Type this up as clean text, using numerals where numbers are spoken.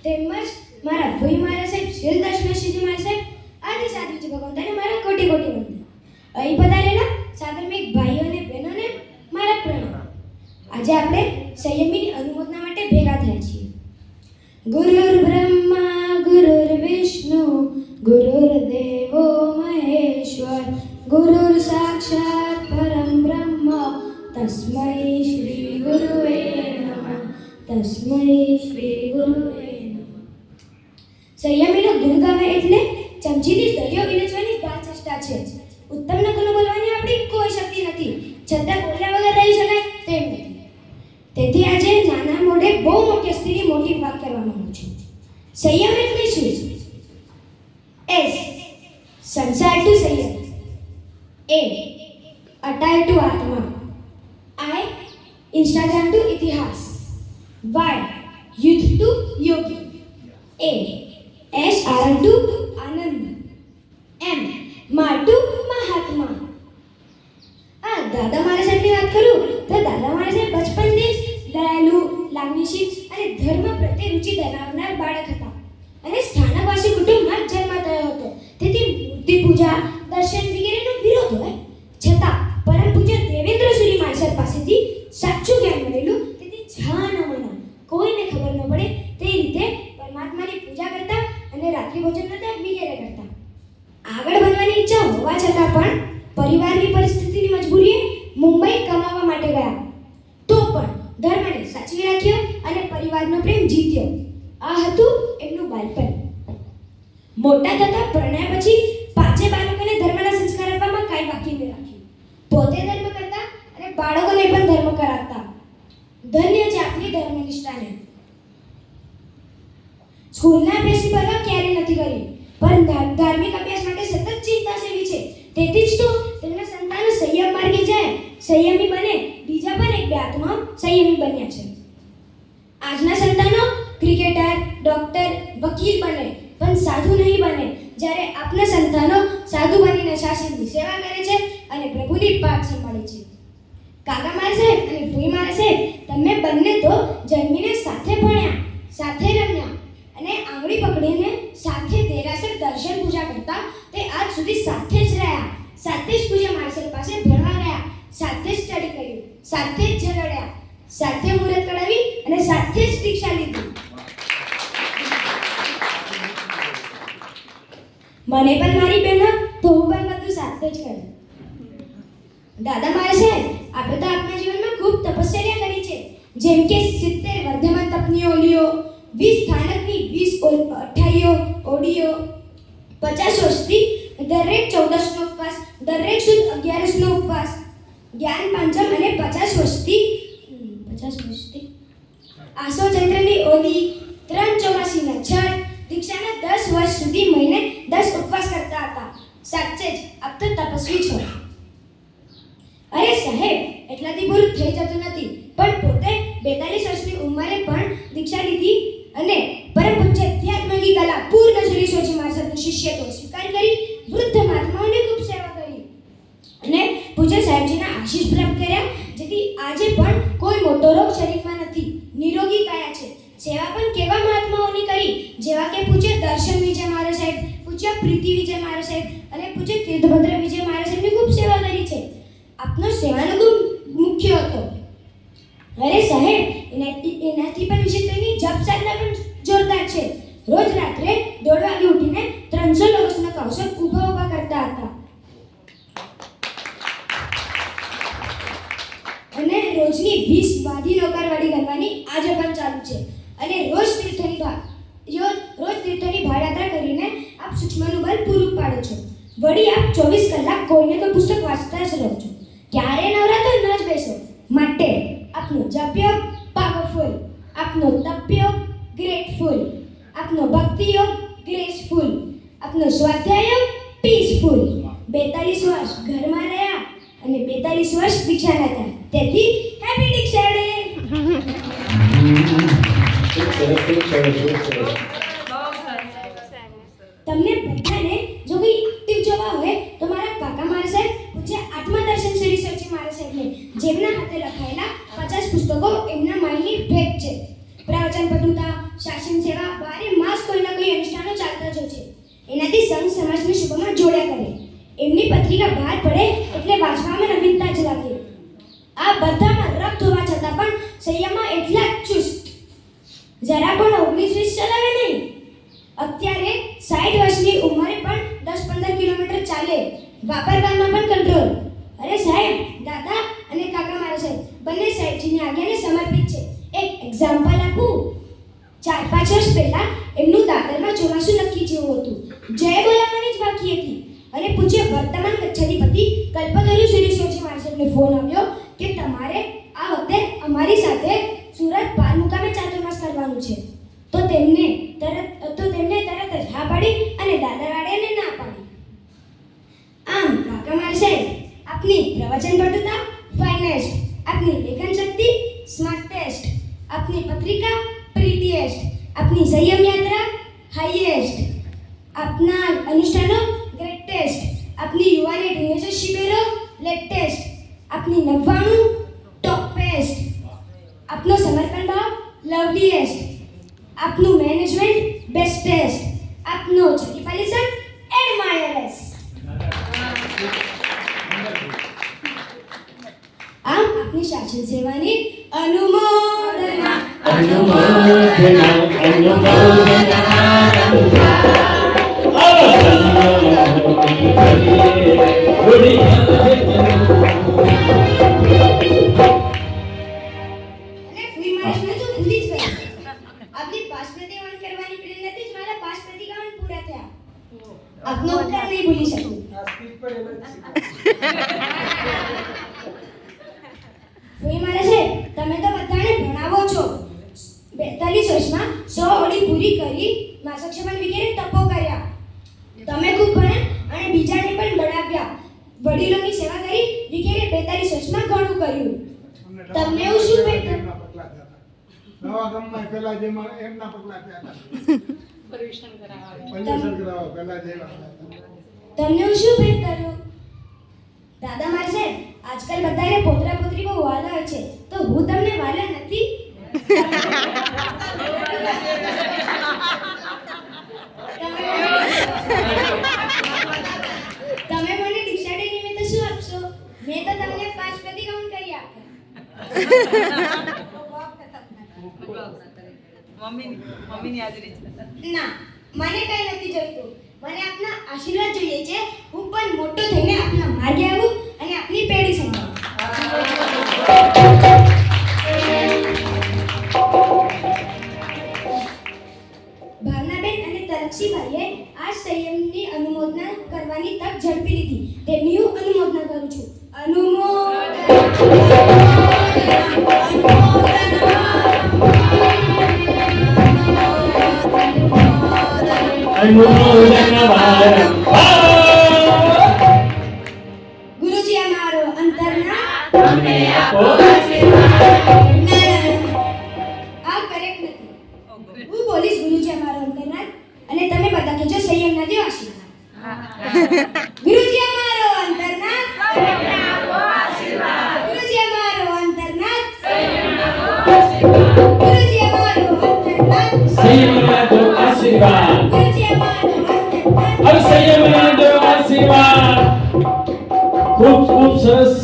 તેમજ મારા ભઈ મારા સાહેબ શીલદાસ મેસીજી મારા સાહેબ આદિ સાધુજી ભગવંતાને મારા કોટી કોટી વંદન. અહીં પધારેલા સાગરમેઘ ભાઈઓ અને બહેનોને મારા પ્રણામ. આજે આપણે સંયમીની અનુમોદના માટે ભેગા થયા છીએ. ગુરુર બ્રહ્મા ગુરુર વિષ્ણુ ગુરુર્દેવો મહેશ્વર ગુરુર સાક્ષાત પરમ બ્રહ્મ તસ્મૈ શ્રી ગુરુવે નમઃ. તસ્મૈ શ્રી ગુરુવે નમઃ. સંયમીનો ગુણ ગાવે એટલે ચમચીથી દરિયો વિલચવાની ગાઢ ચેષ્ટા છે. ઉત્તમ નકલો બોલવાની આપણી કોઈ શક્તિ નથી, છતાં બોલ્યા વગર રહી શકાય તેમ નથી. તેથી આજે નાના મોઢે બહુ મોટી હસ્તીની મોટી વાત કરવા માંગુ છું. સંયમ એટલે શું? એસ સંસાર ટુ સંયમ, એ અટાય ટુ આત્મા, આઈ ઇન્સ્ટાગ્રામ ટુ ઇતિહાસ, વાય યુદ્ધ ટુ યોગી, એ એસ આનંદ ટુ આનંદ, એમ મા ટુ મહાત્મા. દાદા મારા સાહેબની વાત કરું તો દાદા મારા સાહેબ બચપનથી જ દયાળુ, લાગણીશીલ અને ધર્મ પ્રત્યે રુચિ ધરાવનાર બાળક હતા અને સ્થાનકવાસી કુટુંબમાં જન્મ થયો હતો. તેથી મૂર્તિ પૂજા, દર્શન વગેરેનો વિરોધ હોય છતાં પરમ પૂજ્ય દેવેન્દ્ર સુરી મારા સાહેબ પાસેથી સાચું જ્ઞાન મળેલું. તેથી જાન મના કોઈને ખબર ન પડે તે રીતે પરમાત્માની પૂજા કરતા અને રાત્રિ ભોજન કરતા વગેરે કરતા. આગળ વધવાની ઈચ્છા હોવા છતાં પણ પરિવારની પરિસ્થિતિની મજબૂરીએ મુંબઈ કમાવા માટે ગયા, તો પણ ધર્મને સાચવી રાખ્યો અને પરિવારનો પ્રેમ જીત્યો. આ હતું એમનું બાળપણ. મોટા થતા પરણ્યા પછી પાંચે બાળકોને ધર્મના સંસ્કાર આપવામાં કાંઈ બાકી ન રાખ્યું. પોતે ધર્મ કરતા અને બાળકોને પણ ધર્મ કરાવતા. ધન્ય છે આપની ધર્મનિષ્ઠાને. સ્કૂલના અભ્યાસની પરવા ક્યારેય નથી કરી, પણ ધાર્મિક અભ્યાસ માટે સતત ચિંતા સેવી છે. તેથી જ તો તેમના સંતાનો સંયમ માર્ગે જાય, સંયમી બને, બીજા પણ એક બે આત્મા સંયમી બન્યા છે. આજના સંતાનો ક્રિકેટર, ડોક્ટર, વકીલ બને પણ સાધુ નહીં બને, જ્યારે આપના સંતાનો સાધુ બનીને શાસનની સેવા કરે છે અને પ્રભુની પાઠ સંભાળે છે. કાકા મારા સાહેબ અને ભૂઈ મારા સાહેબ, તમે બંને તો જન્મીને સાથે ભણ્યા, સાથે રમ્યા અને આંગળી પકડીને સાથે દેરાસર દર્શન પૂજા કરતા. તે આજ સુધી સાથે જ રહ્યા, સાથે જ પૂજા માર્શલ પાસે ભણવા ગયા, સાથે જ સ્ટડી કર્યું, સાથે જ ઝઘડ્યા, સાથે મુહૂર્ત કઢાવી અને સાથે જ દીક્ષા લીધી. મને પણ મારી બહેનો તો હું પણ બધું સાથે જ કર્યું. દાદા મારા સાહેબ, આપણે તો આપણા જીવનમાં ખૂબ તપશ્ચર્યા કરી છે, જેમ કે 70 વર્ધમાન તપની ઓલીઓ, 20 સ્થાનકની 20 અઠાઈઓ ઓડીઓ, 50 વર્ષથી દરેક 14નો ઉપવાસ, દરેક સુદ 11નો ઉપવાસ, જ્ઞાન પાંચમ અને 50 વર્ષથી આસો ચૈત્રની ઓલી, 3 ચોમાસીના છઠ, દીક્ષાના 10 વર્ષ સુધી મહિને 10 ઉપવાસ કરતા હતા. સાચે જ આપ તો તપસ્વી છો. અરે સાહેબ, એટલાથી પૂરું થઈ જતું નથી, પણ પોતે 42 વર્ષની ઉંમરે પણ દીક્ષા લીધી અને પરમ પૂજ્ય અધ્યાત્મની કલા પૂર્ણ શ્રી સોજી મહારાજનો શિષ્યત્વ સ્વીકાર કરી વૃદ્ધ મહાત્માઓને ખૂબ સેવા કરી અને પૂજ્ય સાહેબજીના આશીષ પ્રાપ્ત કર્યા. જેથી આજે પણ કોઈ મોટો રોગ શરીરમાં નથી, નિરોગી કાયા છે. સેવા પણ કેવા મહાત્માઓની કરી, જેવા કે પૂજ્ય દર્શન વિજય મહારાજ સાહેબ, પૂજ્ય પ્રીતિ વિજય મહારાજ સાહેબ અને પૂજ્ય તીર્થભદ્ર વિજય મહારાજ સાહેબની ખૂબ સેવા કરી છે. આપનો સેવાનો ગુણ મુખ્ય હતો. અરે સાહેબ, એનાથી પણ વિશેષ તેની જપ સાધના પણ જોરદાર છે. રોજ રાત્રે 1:30 વાગે ઉઠીને 300 લોકોના કૌશલ ઊભા કરતા હતા અને રોજની 20 વાધી નોકરવાળી ગણવાની આજે પણ ચાલુ છે. અને રોજ તીર્થની ભાડયાત્રા કરીને આપ સૂક્ષ્મનું બળ પૂરું પાડો છો. વળી આપ 24 કલાક કોઈને તો પુસ્તક વાંચતા જ રહો છો. ક્યારે નવરાતો ન જ બેસો. માટે આપનો જપયોગ પાવરફુલ, આપનો તપયોગ ગ્રેટફુલ, આપનો ભક્તિયોગ ગ્રેસફુલ, આપનો સ્વાધ્યાય પીસફુલ. 42 વર્ષ ઘરમાં રહ્યા અને 42 વર્ષ દીક્ષા લેતા. તેથી હેપી દીક્ષા ડે. તમને બધાને જો કોઈ એક્ટિવ જોવા હોય તો મારા કાકા મારા સાહેબ પૂજ્ય આત્મદર્શન શ્રી સોજી મારા સાહેબને, જેમના હાથે લખાયેલા 50 પુસ્તકો એમના માયની ભેટ છે. પ્રવચન પટુતા, શાસન સેવા, બારે એનાથી સંઘ સમાજને શુભમાં જોડ્યા કરે. એમની પત્રિકા બહાર પડે એટલે વાંચવામાં નવીનતા જ લાગે. આ બધામાં રક્ત હોવા છતાં પણ સંયમમાં એટલા જ ચુસ્ત. જરા પણ 19-20 ચલાવે નહીં. અત્યારે 60 વર્ષની ઉંમરે પણ 10-15 કિલોમીટર ચાલે. વાપરવામાં પણ કંટ્રોલ. અરે સાહેબ, દાદા અને કાકા મારા સાહેબ બંને સાહેબજીની આજ્ઞાને સમર્પિત છે. એક એક્ઝામ્પલ આપું. 4-5 વર્ષ પહેલા એમનું દાદરમાં ચોમાસું નક્કી જેવું હતું. જય બોલાવવાની જ બાકી હતી અને પૂછ્ય વર્તમાન કચ્છાધિપતિ કલ્પતરુ સુરેશ્વરજી માર્શલને ફોન આવ્યો કે તમારે આ વખતે અમારી સાથે સુરત પાર મુકામે ચાતુર્માસ કરવાનું છે. તો તેમને તરત જ હા પાડી અને દાદાવાળાને ના પાડી. આમ કાકા મારા સાહેબ, આપની પ્રવચન પટુતા ફાઇનેસ્ટ, આપની લેખન શક્તિ સ્માર્ટેસ્ટ, આપની પત્રિકા પ્રીટીએસ્ટ, આપની સંયમ યાત્રા હાઈએસ્ટ, આપના અનુષ્ઠાનો ગ્રેટેસ્ટ, આપની યુવાની ટીનેજર શિબિરો લેટેસ્ટ, આપની 99 ટોપેસ્ટ, આપનો સમર્પણ ભાવ લવલીએસ્ટ, આપનું મેનેજમેન્ટ બેસ્ટેસ્ટ, આપનો ચરિપાલિસન એડમાયરેસ્ટ. આમ આપની શાસન સેવાની અનુમોદના આપનો ઉપકાર નહીં ભૂલી શકું. ફૂઈ મારે છે, તમે તો બધાને ભણાવો છો. 42 વર્ષમાં 100 ઓડી પૂરી કરી, માસક્ષેપણ વગેરે તપો કર્યા. તમે ખૂબ ભણ્યા અને બીજાને પણ ભણાવ્યા. વડીલોની સેવા કરી વગેરે 42 વર્ષમાં ઘણું કર્યું. તમને એવું શું ભેટું? નવા ગામમાં પેલા જેમાં એમના પગલા થયા પર્યુષણ કરાવવા પેલા જેવા. તમને હું શું ભેટ કર્યું? દાદા મારે છે, આજકાલ બધાને પોતરા પોતરી બહુ વાલા હોય છે, તો હું તમને વાલા નથી. તમે મને ડિક્શનરી નિમિત્તે શું આપશો? મેં તો તમને 5 પ્રતિક્રમણ કરી આપ્યા. મમ્મીની હાજરી છે. ના, મને કઈ નથી જોઈતું. મને આપના આશીર્વાદ જોઈએ છે. હું પણ મોટો થઈને આપના માર્ગે આવું અને આપની પેઢી સંભાળું. ભાવનાબેન અને તલક્ષીભાઈએ આ સંયમની અનુમોદના કરવાની તક ઝડપી લીધી. તેમની હું અનુમોદના કરું છું. ગુરુજી અમારો અંતરના અમને આપો આશીર્વાદ. આ કરેક્ટ નથી. હું બોલીશ ગુરુજી અમારો અંતરના અને તમે બધા કહેજો સંયમના દેવ આશીર્વાદ. ગુરુજી અમારો અંતરના ગુરુજી અમારો અંતરના ગુરુજી અમારો અંતરના સંયમના દો આશીર્વાદ. ગુરુજી અમારો અંતરના હવે સંયમના દો આશીર્વાદ. ખૂબ ખૂબ સરસ.